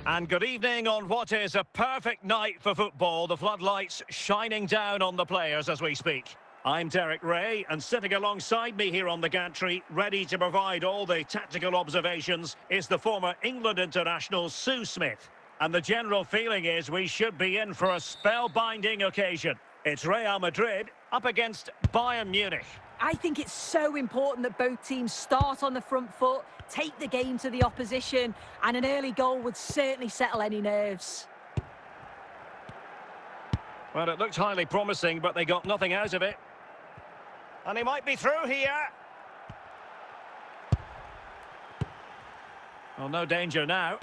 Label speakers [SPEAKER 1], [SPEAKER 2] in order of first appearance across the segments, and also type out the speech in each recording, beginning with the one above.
[SPEAKER 1] And good evening on what is a perfect night for football. The floodlights shining down on the players as we speak. I'm Derek Ray, and sitting alongside me here on the gantry, ready to provide all the tactical observations, is the former England international Sue Smith. And the general feeling is we should be in for a spellbinding occasion. It's Real Madrid up against Bayern Munich.
[SPEAKER 2] I think it's so important that both teams start on the front foot, take the game to the opposition, and an early goal would certainly settle any nerves.
[SPEAKER 1] Well, it looked highly promising, but they got nothing out of it. And he might be through here. Well, no danger now.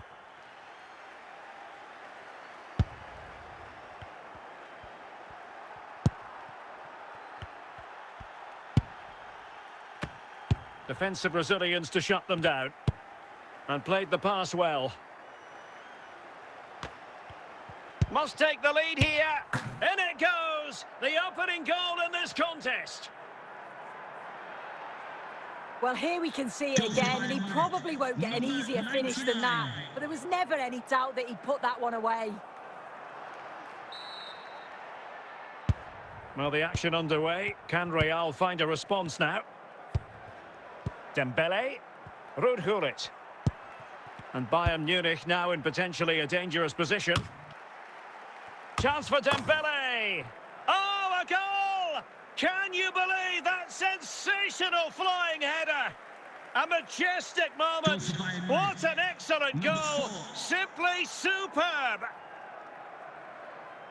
[SPEAKER 1] Defensive Brazilians to shut them down. And played the pass well. Must take the lead here. In it goes! The opening goal in this contest.
[SPEAKER 2] Well, here we can see it again, and he probably won't get an easier finish than that. But there was never any doubt that he'd put that one away.
[SPEAKER 1] Well, the action underway. Can Real find a response now? Dembele, Ruud Gullit. And Bayern Munich now in potentially a dangerous position. Chance for Dembele! Oh, a goal! Can you believe that sensational flying header? A majestic moment. What an excellent goal. Simply superb.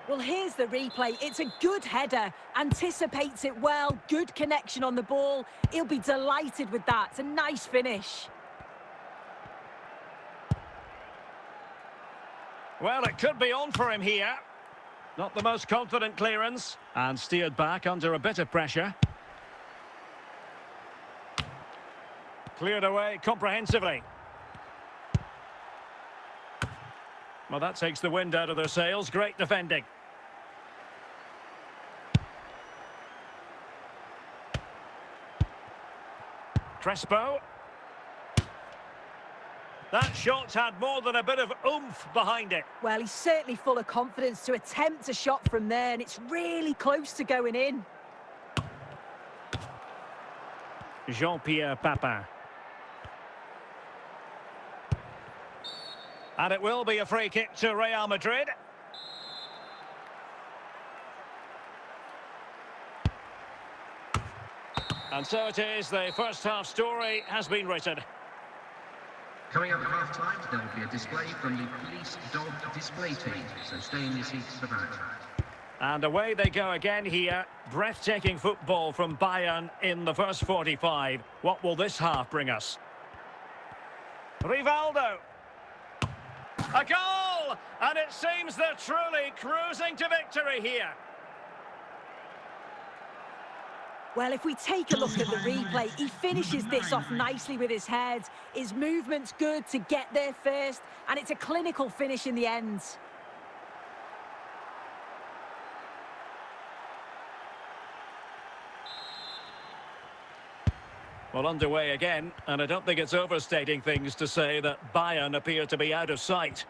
[SPEAKER 2] Well, here's the replay. It's a good header, anticipates it well, good connection on the ball. He'll be delighted with that. It's a nice finish.
[SPEAKER 1] Well, it could be on for him here. Not the most confident clearance. And steered back under a bit of pressure. Cleared away comprehensively. Well, that takes the wind out of their sails. Great defending. Crespo. That shot had more than a bit of oomph behind it.
[SPEAKER 2] Well, he's certainly full of confidence to attempt a shot from there, and it's really close to going in.
[SPEAKER 1] Jean-Pierre Papin. And it will be a free kick to Real Madrid. And so it is, the first half story has been written.
[SPEAKER 3] Coming up at half-time, there will be a display from the police dog display team, so stay in your seats for that.
[SPEAKER 1] And away they go again here. Breathtaking football from Bayern in the first 45. What will this half bring us? Rivaldo. A goal! And it seems they're truly cruising to victory here.
[SPEAKER 2] Well, if we take a look at the replay, he finishes this off nicely with his head. His movement's good to get there first, and it's a clinical finish in the end.
[SPEAKER 1] Well, underway again, and I don't think it's overstating things to say that Bayern appear to be out of sight.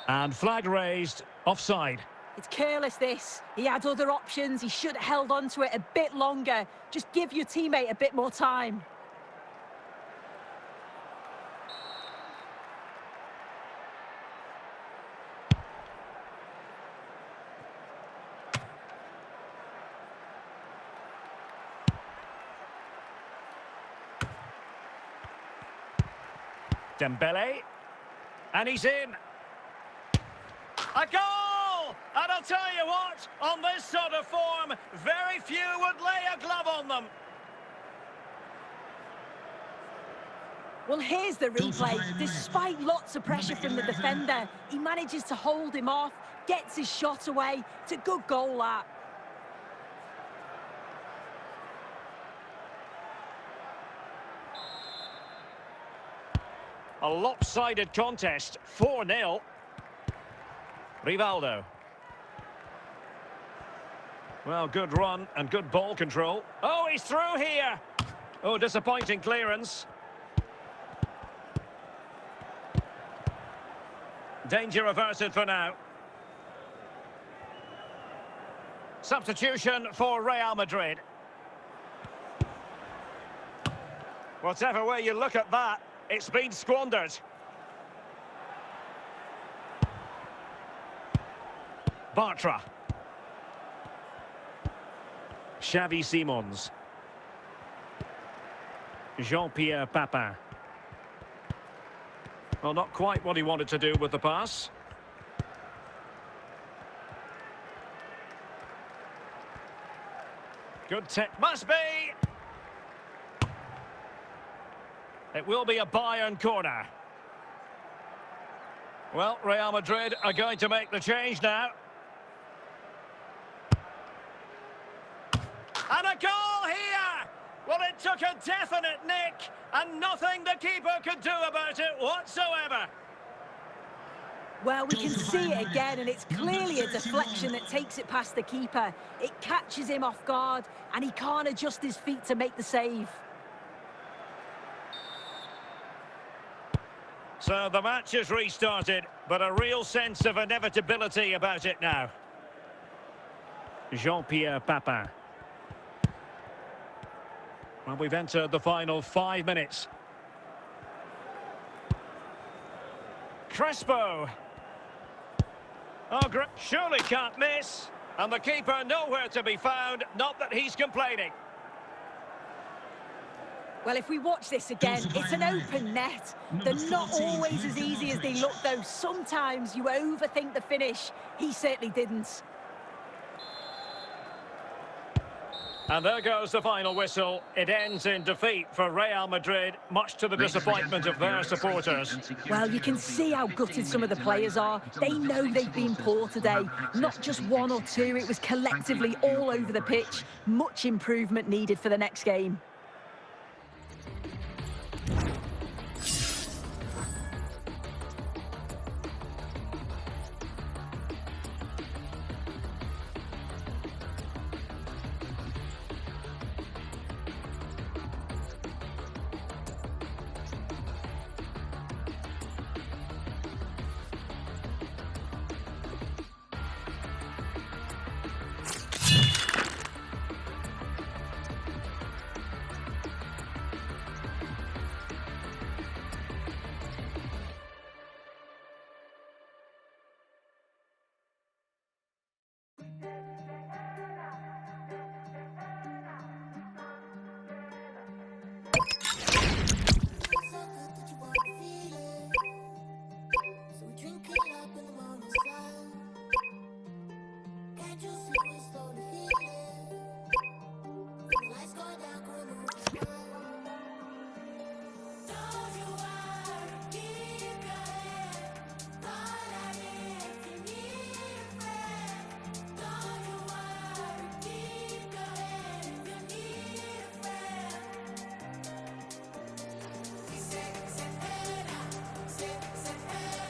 [SPEAKER 1] And flag raised, offside.
[SPEAKER 2] It's careless, this. He had other options. He should have held on to it a bit longer. Just give your teammate a bit more time.
[SPEAKER 1] Dembele. And he's in. A goal! And I'll tell you what, on this sort of form, very few would lay a glove on them.
[SPEAKER 2] Well, here's the replay. Despite lots of pressure from the defender, he manages to hold him off, gets his shot away. It's a good goal, that.
[SPEAKER 1] A lopsided contest, 4-0. Rivaldo. Well, good run and good ball control. Oh, he's through here. Oh, disappointing clearance. Danger averted for now. Substitution for Real Madrid. Whatever way you look at that, it's been squandered. Bartra. Xavi Simons. Jean-Pierre Papin. Well, not quite what he wanted to do with the pass. Good tech. Must be! It will be a Bayern corner. Well, Real Madrid are going to make the change now. And a goal here! Well, it took a definite nick, and nothing the keeper could do about it whatsoever.
[SPEAKER 2] Well, we can see it again, and it's clearly a deflection that takes it past the keeper. It catches him off guard, and he can't adjust his feet to make the save.
[SPEAKER 1] So the match is restarted, but a real sense of inevitability about it now. Jean-Pierre Papin. Well, we've entered the final 5 minutes. Crespo. Oh, surely can't miss. And the keeper nowhere to be found, not that he's complaining.
[SPEAKER 2] Well, if we watch this again, it's an open net. They're not always as easy as they look, though. Sometimes you overthink the finish. He certainly didn't.
[SPEAKER 1] And there goes the final whistle. It ends in defeat for Real Madrid, much to the disappointment of their supporters.
[SPEAKER 2] Well, you can see how gutted some of the players are. They know they've been poor today. Not just one or two, it was collectively all over the pitch. Much improvement needed for the next game.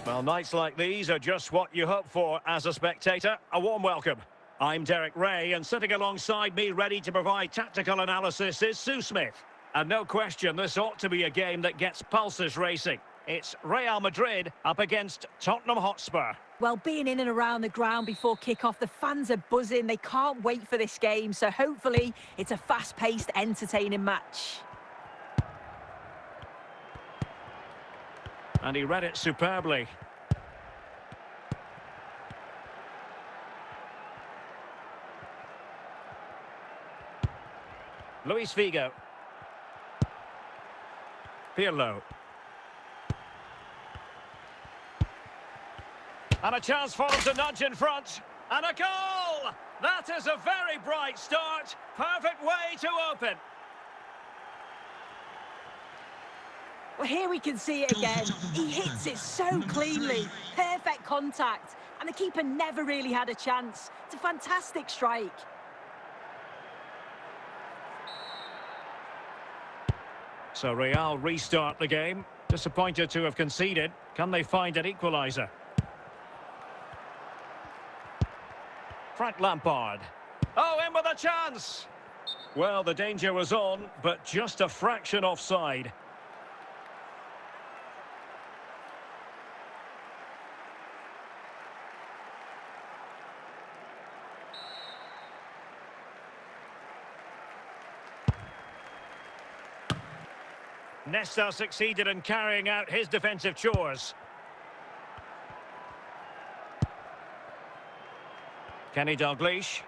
[SPEAKER 1] Well, nights like these are just what you hope for as a spectator. A warm welcome. I'm Derek Ray, and sitting alongside me, ready to provide tactical analysis, is Sue Smith. And no question, this ought to be a game that gets pulses racing. It's Real Madrid up against Tottenham Hotspur.
[SPEAKER 2] Well, being in and around the ground before kick-off, the fans are buzzing. They can't wait for this game, so hopefully it's a fast-paced, entertaining match.
[SPEAKER 1] And he read it superbly. Luis Figo. Pirlo. And a chance for him to nudge in front. And a goal! That is a very bright start. Perfect way to open.
[SPEAKER 2] Well, here we can see it again. He hits it so cleanly. Perfect contact. And the keeper never really had a chance. It's a fantastic strike.
[SPEAKER 1] So Real restart the game. Disappointed to have conceded. Can they find an equaliser? Frank Lampard. Oh, in with a chance! Well, the danger was on, but just a fraction offside. Nesta succeeded in carrying out his defensive chores. Kenny Dalglish.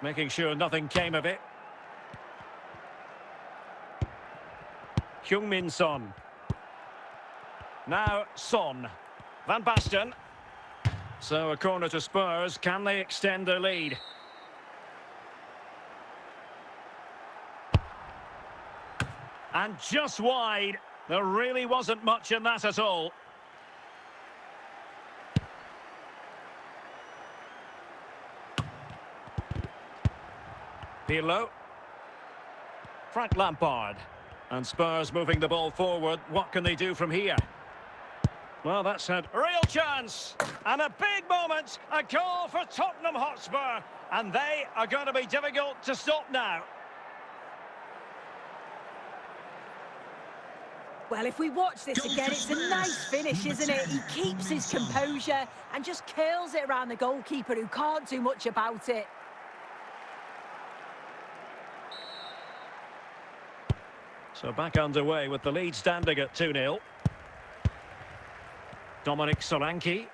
[SPEAKER 1] Making sure nothing came of it. Heung-min Son. Now Son. Van Basten. So a corner to Spurs. Can they extend their lead? And just wide. There really wasn't much in that at all. Pirlo. Frank Lampard. And Spurs moving the ball forward. What can they do from here? Well, that's had a real chance. And a big moment. A goal for Tottenham Hotspur. And they are going to be difficult to stop now.
[SPEAKER 2] Well, if we watch this again, it's a nice finish, isn't it? He keeps his composure and just curls it around the goalkeeper who can't do much about it.
[SPEAKER 1] So back underway with the lead standing at 2-0. Dominic Solanke.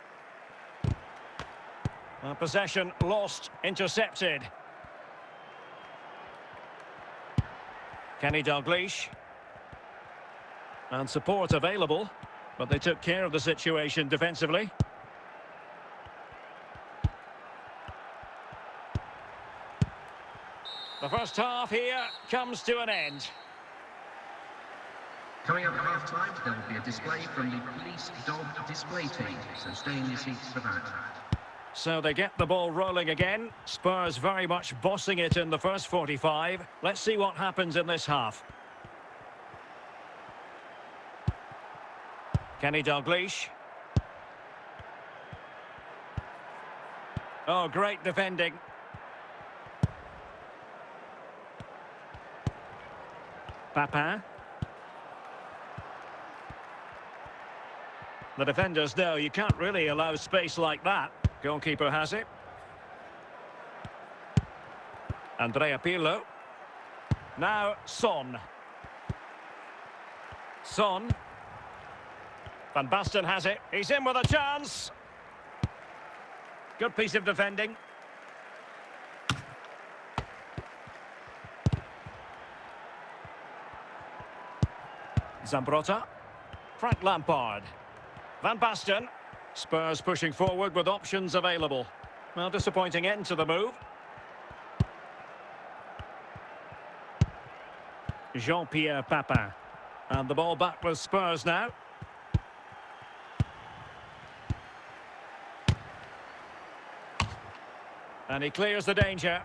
[SPEAKER 1] Possession lost, intercepted. Kenny Dalglish. And support available, but they took care of the situation defensively. The first half here comes to an end.
[SPEAKER 3] Coming up at half-time, there will be a display from the police dog display team, so stay in your seats for that.
[SPEAKER 1] So they get the ball rolling again. Spurs very much bossing it in the first 45. Let's see what happens in this half. Kenny Dalglish. Oh, great defending. Papin. The defenders know you can't really allow space like that. Goalkeeper has it. Andrea Pirlo. Now Son. Son. Van Basten has it. He's in with a chance. Good piece of defending. Zambrotta. Frank Lampard. Van Basten. Spurs pushing forward with options available. Well, disappointing end to the move. Jean-Pierre Papin. And the ball back with Spurs now. And he clears the danger.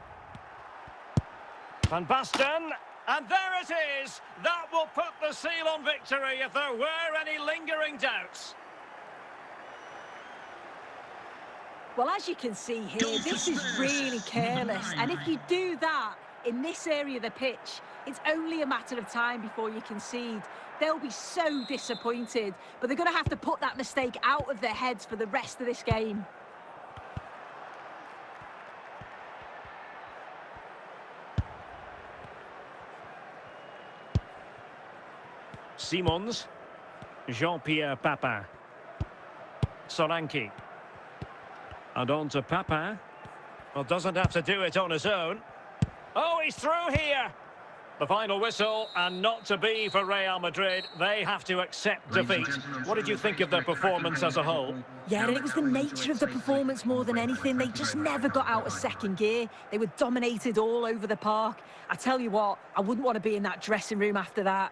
[SPEAKER 1] Van Basten. And there it is. That will put the seal on victory if there were any lingering doubts.
[SPEAKER 2] Well, as you can see here, this is really careless. And if you do that in this area of the pitch, it's only a matter of time before you concede. They'll be so disappointed, but they're going to have to put that mistake out of their heads for the rest of this game.
[SPEAKER 1] Simons. Jean-Pierre Papin. Solanke. And on to Papin. Well, doesn't have to do it on his own. Oh, he's through here. The final whistle, and not to be for Real Madrid. They have to accept defeat. What did you think of their performance as a whole?
[SPEAKER 2] Yeah, and it was the nature of the performance more than anything. They just never got out of second gear. They were dominated all over the park. I tell you what, I wouldn't want to be in that dressing room after that.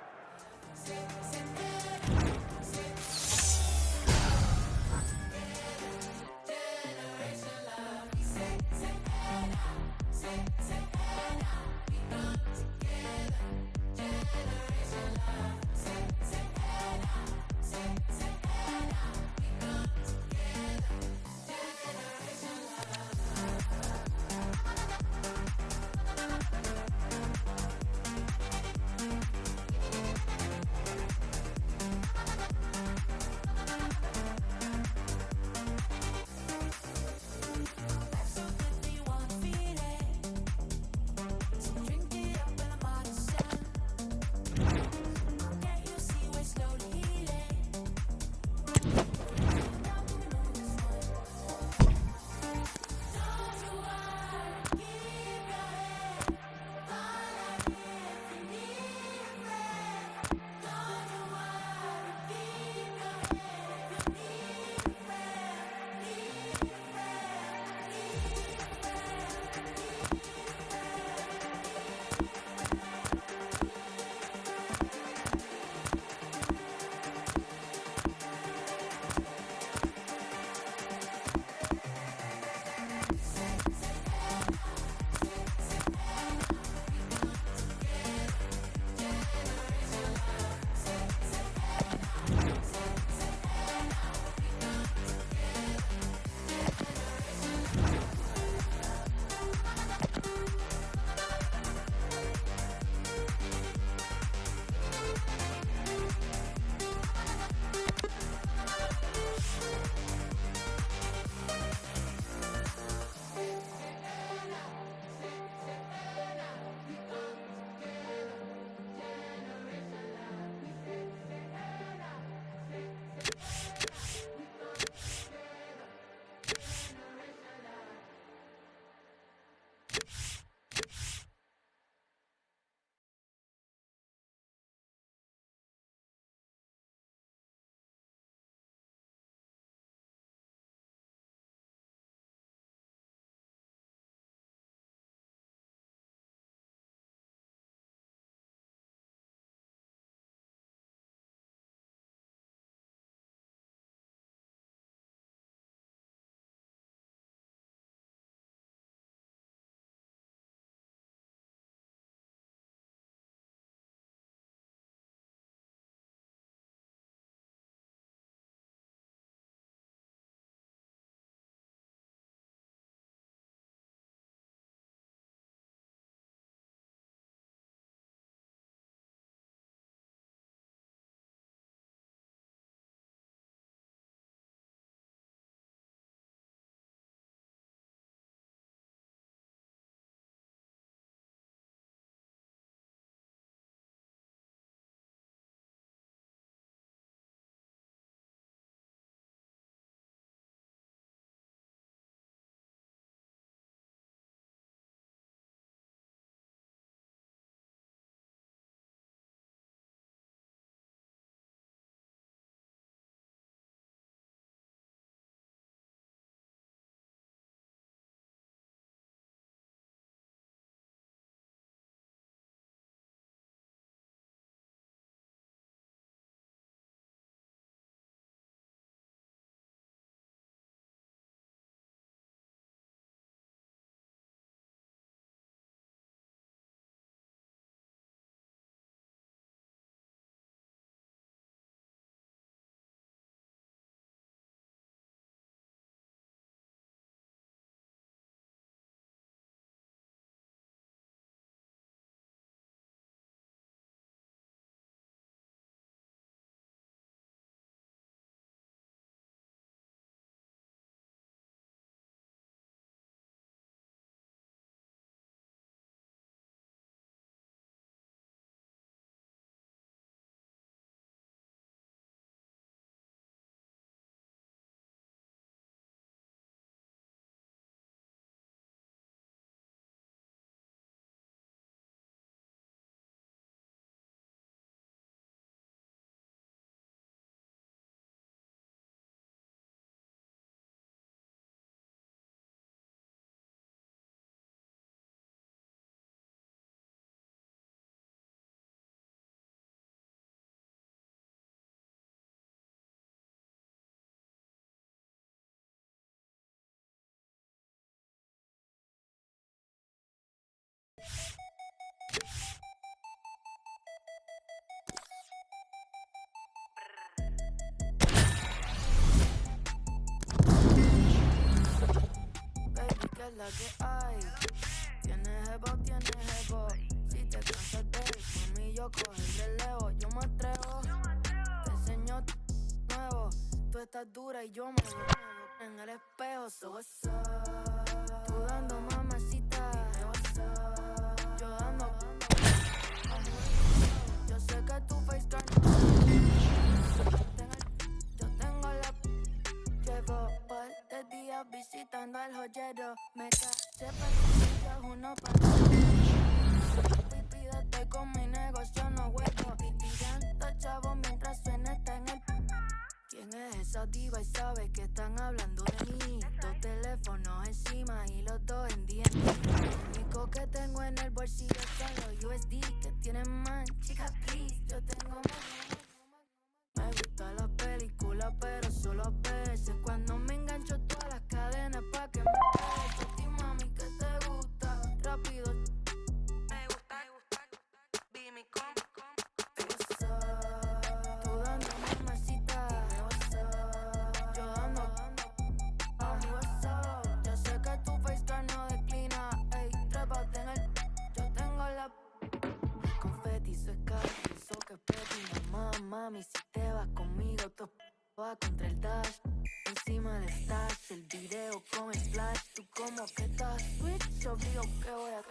[SPEAKER 4] que hay. Tienes jevo. Si te cansas de ir mami, yo cojo el relevo. Yo me atrevo, te enseño nuevo. Tú estás dura y yo me muevo en el espejo. So what's up? Tú dando mamacita, dime what's up. Yo dando, yo sé que tu face yo tengo la llevo par de días visitando al joyero. Me caché pastillas, uno para pídete con mi negocio, no hueco. Tirando chavo mientras suena está en el. ¿Quién es esa diva y sabe que están hablando de mí? Dos teléfonos encima y los dos en dientes. Lo único que tengo en el bolsillo son los USD que tienen man. Chica, please, yo tengo más. Me gusta la película, pero solo a veces. Cuando me engancho todas las cadenas pa' que me pegues. A ti, mami, que te gusta. Rápido. Me gusta. Be mi compa. Tú dando mamacita. Dime what's up. Yo dando. Mami, what's up. Yo sé que tu FaceTime no declina. Ey, trépate en el. Yo tengo la. Confeti, eso es casi, eso que es petit. Mamá, mami, si te vas conmigo, tú vas contra el dash. Encima del stash, el video con el flash. Tú como que estás switch, yo digo que voy a.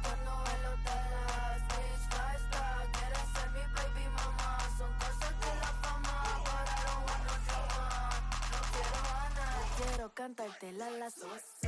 [SPEAKER 4] Cuando bailo te das switch, lifestyle. Quieres ser mi baby mamá. Son cosas de la fama, pero I don't want no drama. No quiero ganar, quiero cantarte la so what's